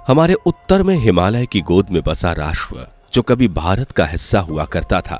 हमारे उत्तर में हिमालय की गोद में बसा राष्ट्र जो कभी भारत का हिस्सा हुआ करता था,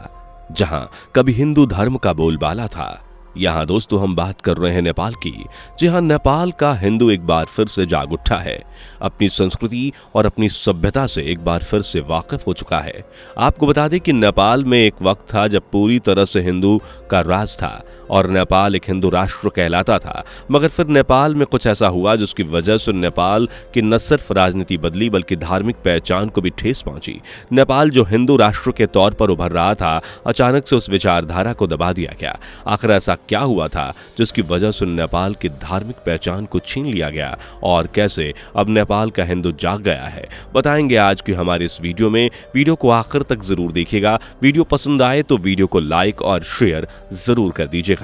जहां कभी हिंदू धर्म का बोलबाला था। यहां दोस्तों हम बात कर रहे हैं नेपाल की। जी हां, नेपाल का हिंदू एक बार फिर से जाग उठा है, अपनी संस्कृति और अपनी सभ्यता से एक बार फिर से वाकिफ हो चुका है। आपको बता दें कि नेपाल में एक वक्त था जब पूरी तरह से हिंदू का राज था और नेपाल एक हिंदू राष्ट्र कहलाता था, मगर फिर नेपाल में कुछ ऐसा हुआ जिसकी वजह से नेपाल की न सिर्फ राजनीति बदली बल्कि धार्मिक पहचान को भी ठेस पहुंची। नेपाल जो हिंदू राष्ट्र के तौर पर उभर रहा था, अचानक से उस विचारधारा को दबा दिया गया। आखिर ऐसा क्या हुआ था जिसकी वजह से नेपाल की धार्मिक पहचान को छीन लिया गया और कैसे अब नेपाल का हिंदू जाग गया है, बताएंगे आज की हमारे इस वीडियो में। वीडियो को आखिर तक जरूर देखिएगा। वीडियो पसंद आए तो वीडियो को लाइक और शेयर जरूर कर दीजिएगा।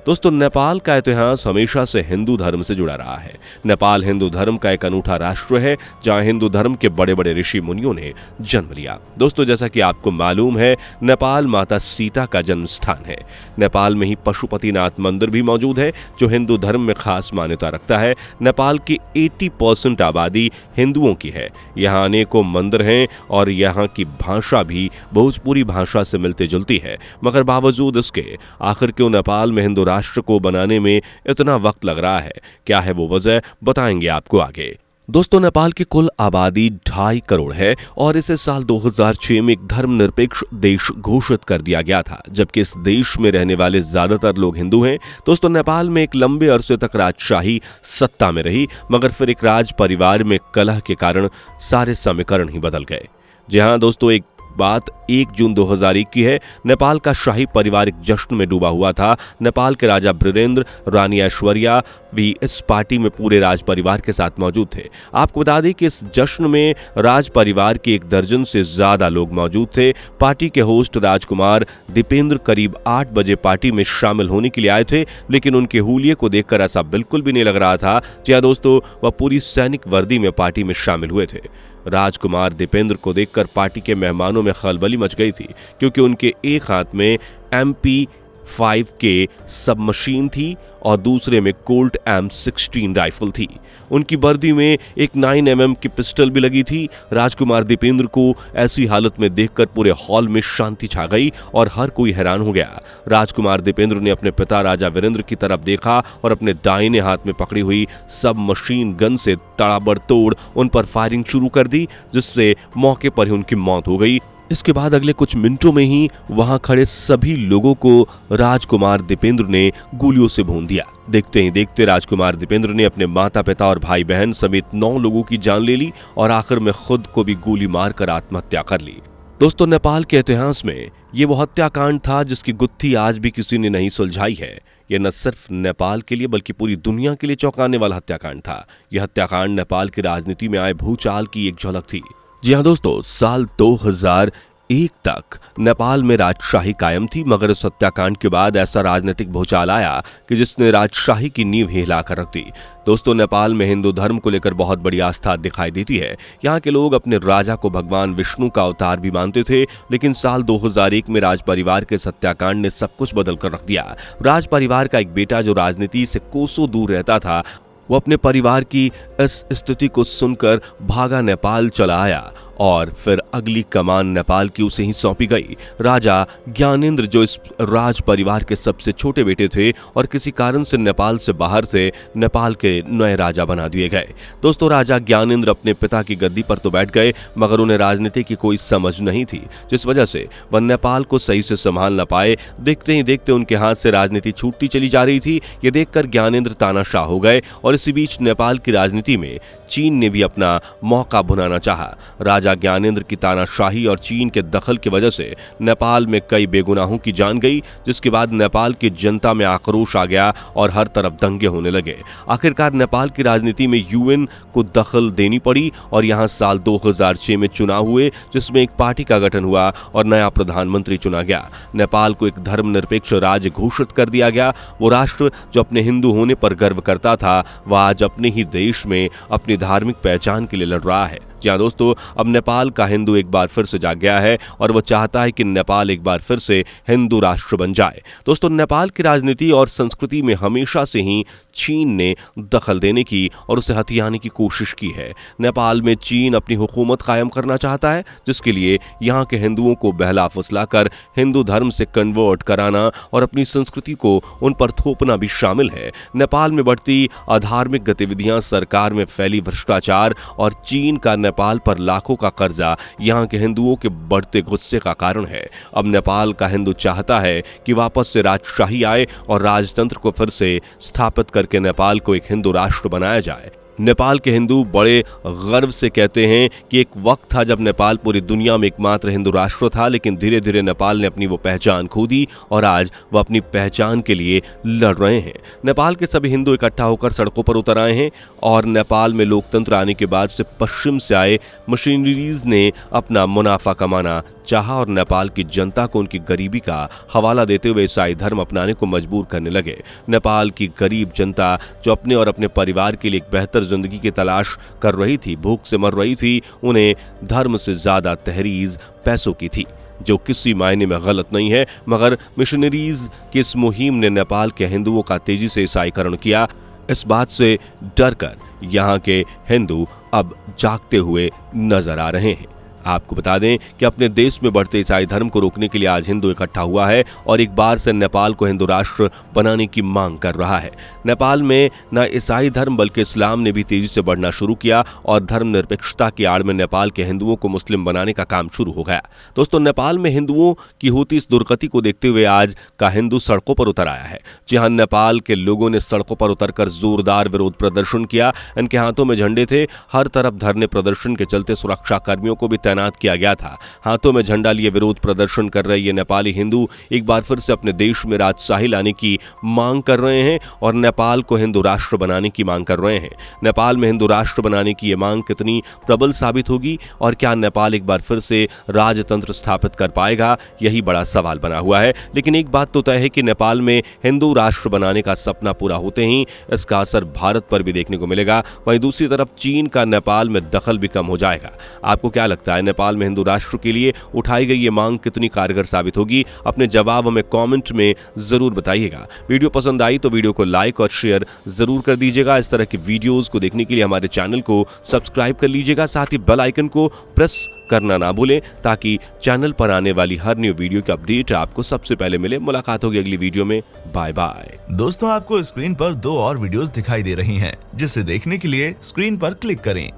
दोस्तों, नेपाल का इतिहास हमेशा से हिंदू धर्म से जुड़ा रहा है। नेपाल हिंदू धर्म का एक अनूठा राष्ट्र है जहां हिंदू धर्म के बड़े बड़े ऋषि मुनियों ने जन्म लिया। दोस्तों, जैसा कि आपको मालूम है, नेपाल माता सीता का जन्म स्थान है। नेपाल में ही पशुपतिनाथ मंदिर भी मौजूद है जो हिंदू धर्म में खास मान्यता रखता है। नेपाल की 80% आबादी हिंदुओं की है। यहाँ अनेकों मंदिर हैं और यहाँ की भाषा भी भोजपुरी भाषा से मिलती जुलती है, मगर बावजूद इसके आखिर क्यों नेपाल में हिंदू राष्ट्र को बनाने में इतना वक्त लग रहा है? क्या है वो वजह, बताएंगे आपको आगे। दोस्तों, नेपाल की कुल आबादी 2.5 करोड़ है और इसे साल 2006 में एक धर्मनिरपेक्ष देश घोषित कर दिया गया था, जबकि इस देश में रहने वाले ज्यादातर लोग हिंदू हैं। दोस्तों, नेपाल में एक लंबे अरसे तक राजशाही सत्ता में रही, मगर फिर एक राज परिवार में कलह के कारण सारे समीकरण ही बदल गए। जी हां दोस्तों, एक बात 1 जून 2001 की है। नेपाल का शाही परिवार एक जश्न में डूबा हुआ था। नेपाल के राजा वीरेंद्र, रानी ऐश्वर्या भी इस पार्टी में पूरे राज परिवार के साथ मौजूद थे। आपको बता दें कि इस जश्न में राज परिवार के 1 दर्जन से ज्यादा लोग मौजूद थे। पार्टी के होस्ट राजकुमार दीपेंद्र करीब 8 बजे पार्टी में शामिल होने के लिए आए थे, लेकिन उनके हुलिये को देखकर ऐसा बिल्कुल भी नहीं लग रहा था। जी हां दोस्तों, वह पूरी सैनिक वर्दी में पार्टी में शामिल हुए थे। राजकुमार दीपेंद्र को देखकर पार्टी के मेहमानों में खलबली मच गई थी, क्योंकि उनके एक हाथ में MP5 के सबमशीन थी और दूसरे में कोल्ट M16 राइफल थी। उनकी वर्दी में एक 9mm की पिस्टल भी लगी थी। राजकुमार दीपेंद्र को ऐसी हालत में देखकर पूरे हॉल में शांति छा गई और हर कोई हैरान हो गया। राजकुमार दीपेंद्र ने अपने पिता राजा वीरेंद्र की तरफ देखा और अपने दाहिने हाथ में पकड़ी हुई सब मशीन गन से ताबड़तोड़ उन पर फायरिंग शुरू कर दी, जिससे मौके पर ही उनकी मौत हो गई। इसके बाद अगले कुछ मिनटों में ही वहां खड़े सभी लोगों को राजकुमार दीपेंद्र ने गोलियों से भून दिया। देखते ही देखते राजकुमार दीपेंद्र ने अपने माता पिता और भाई बहन समेत 9 लोगों की जान ले ली और आखिर में खुद को भी गोली मारकर आत्महत्या कर ली। दोस्तों, नेपाल के इतिहास में ये वो हत्याकांड था जिसकी गुत्थी आज भी किसी ने नहीं सुलझाई है। यह न सिर्फ नेपाल के लिए बल्कि पूरी दुनिया के लिए चौंकाने वाला हत्याकांड था। यह हत्याकांड नेपाल की राजनीति में आए भूचाल की एक झलक थी। जी हां दोस्तों, साल 2001 तक नेपाल में राजशाही कायम थी, मगर इस हत्याकांड के बाद ऐसा राजनीतिक भूचाल आया कि जिसने राजशाही की नींव ही हिलाकर रख दी। दोस्तों, नेपाल में हिंदू धर्म को लेकर बहुत बड़ी आस्था दिखाई देती है। यहाँ के लोग अपने राजा को भगवान विष्णु का अवतार भी मानते थे, लेकिन साल 2001 में राज परिवार के हत्याकांड ने सब कुछ बदल कर रख दिया। राज परिवार का एक बेटा जो राजनीति से कोसों दूर रहता था, वो अपने परिवार की इस स्थिति को सुनकर भागा नेपाल चला आया और फिर अगली कमान नेपाल की उसे ही सौंपी गई। राजा ज्ञानेंद्र, जो इस राज परिवार के सबसे छोटे बेटे थे और किसी कारण से नेपाल से बाहर से नेपाल के नए राजा बना दिए गए। दोस्तों, राजा ज्ञानेंद्र अपने पिता की गद्दी पर तो बैठ गए, मगर उन्हें राजनीति की कोई समझ नहीं थी, जिस वजह से वह नेपाल को सही से संभाल न पाए। देखते ही देखते उनके हाथ से राजनीति छूटती चली जा रही थी। ये देखकर ज्ञानेंद्र तानाशाह हो गए और इसी बीच नेपाल की राजनीति में चीन ने भी अपना मौका भुनाना चाहा। राजा ज्ञानेंद्र की तानाशाही और चीन के दखल की वजह से नेपाल में कई बेगुनाहों की जान गई, जिसके बाद नेपाल की जनता में आक्रोश आ गया और हर तरफ दंगे होने लगे। आखिरकार नेपाल की राजनीति में UN को दखल देनी पड़ी और यहाँ साल 2006 में चुनाव हुए, जिसमें एक पार्टी का गठन हुआ और नया प्रधानमंत्री चुना गया। नेपाल को एक धर्मनिरपेक्ष राज्य घोषित कर दिया गया। वो राष्ट्र जो अपने हिंदू होने पर गर्व करता था, वह आज अपने ही देश में अपनी धार्मिक पहचान के लिए लड़ रहा है। जी हाँ दोस्तों, अब नेपाल का हिंदू एक बार फिर से जाग गया है और वो चाहता है कि नेपाल एक बार फिर से हिंदू राष्ट्र बन जाए। दोस्तों, नेपाल की राजनीति और संस्कृति में हमेशा से ही चीन ने दखल देने की और उसे हथियाने की कोशिश की है। नेपाल में चीन अपनी हुकूमत कायम करना चाहता है, जिसके लिए यहाँ के हिंदुओं को बहला फुसलाकर हिंदू धर्म से कन्वर्ट कराना और अपनी संस्कृति को उन पर थोपना भी शामिल है। नेपाल में बढ़ती अधार्मिक गतिविधियां, सरकार में फैली भ्रष्टाचार और चीन का नेपाल पर लाखों का कर्जा यहाँ के हिंदुओं के बढ़ते गुस्से का कारण है। अब नेपाल का हिंदू चाहता है कि वापस से राजशाही आए और राजतंत्र को फिर से स्थापित करके नेपाल को एक हिंदू राष्ट्र बनाया जाए। नेपाल के हिंदू बड़े गर्व से कहते हैं कि एक वक्त था जब नेपाल पूरी दुनिया में एकमात्र हिंदू राष्ट्र था, लेकिन धीरे धीरे नेपाल ने अपनी वो पहचान खो दी और आज वह अपनी पहचान के लिए लड़ रहे हैं। नेपाल के सभी हिंदू इकट्ठा होकर सड़कों पर उतर आए हैं और नेपाल में लोकतंत्र आने के बाद से पश्चिम से आए मशीनरीज ने अपना मुनाफा कमाना चाहा और नेपाल की जनता को उनकी गरीबी का हवाला देते हुए ईसाई धर्म अपनाने को मजबूर करने लगे। नेपाल की गरीब जनता जो अपने और अपने परिवार के लिए एक बेहतर जिंदगी की तलाश कर रही थी, भूख से मर रही थी, उन्हें धर्म से ज्यादा तहरीज पैसों की थी, जो किसी मायने में गलत नहीं है। मगर मिशनरीज की इस मुहिम ने नेपाल के हिंदुओं का तेजी से ईसाईकरण किया। इस बात से डरकर यहाँ के हिंदू अब जागते हुए नजर आ रहे हैं। आपको बता दें कि अपने देश में बढ़ते ईसाई धर्म को रोकने के लिए आज हिंदू इकट्ठा हुआ है और एक बार से नेपाल को हिंदू राष्ट्र बनाने की मांग कर रहा है। नेपाल में न ईसाई धर्म बल्कि इस्लाम ने भी तेजी से बढ़ना शुरू किया और धर्मनिरपेक्षता की आड़ में नेपाल के हिंदुओं को मुस्लिम बनाने का काम शुरू हो गया। दोस्तों, नेपाल में हिंदुओं की होती इस दुर्गति को देखते हुए आज का हिंदू सड़कों पर उतर आया है। जी हाँ, नेपाल के लोगों ने सड़कों पर उतरकर जोरदार विरोध प्रदर्शन किया। इनके हाथों में झंडे थे। हर तरफ धरने प्रदर्शन के चलते सुरक्षा कर्मियों को भी तैनात किया गया था। हाथों में झंडा लिए विरोध प्रदर्शन कर रहे ये नेपाली हिंदू एक बार फिर से अपने देश में राजशाही लाने की मांग कर रहे हैं और नेपाल को हिंदू राष्ट्र बनाने की मांग कर रहे हैं। नेपाल में हिंदू राष्ट्र बनाने की ये मांग कितनी प्रबल साबित होगी और क्या नेपाल एक बार फिर से राजतंत्र स्थापित कर पाएगा, यही बड़ा सवाल बना हुआ है। लेकिन एक बात तो तय है कि नेपाल में हिंदू राष्ट्र बनाने का सपना पूरा होते ही इसका असर भारत पर भी देखने को मिलेगा। वहीं दूसरी तरफ चीन का नेपाल में दखल भी कम हो जाएगा। आपको क्या लगता है, नेपाल में हिंदू राष्ट्र के लिए उठाई गई ये मांग कितनी कारगर साबित होगी? अपने जवाब हमें कमेंट में जरूर बताइएगा। वीडियो पसंद आई तो वीडियो को लाइक और शेयर जरूर कर दीजिएगा। इस तरह की वीडियोस को देखने के लिए हमारे चैनल को सब्सक्राइब कर लीजिएगा। साथ ही बेल आइकन को प्रेस करना ना भूलें ताकि चैनल पर आने वाली हर न्यू वीडियो की अपडेट आपको सबसे पहले मिले। मुलाकात होगी अगली वीडियो में। Bye bye. दोस्तों, आपको स्क्रीन पर 2 और वीडियोस दिखाई दे रही हैं, जिसे देखने के लिए स्क्रीन पर क्लिक करें।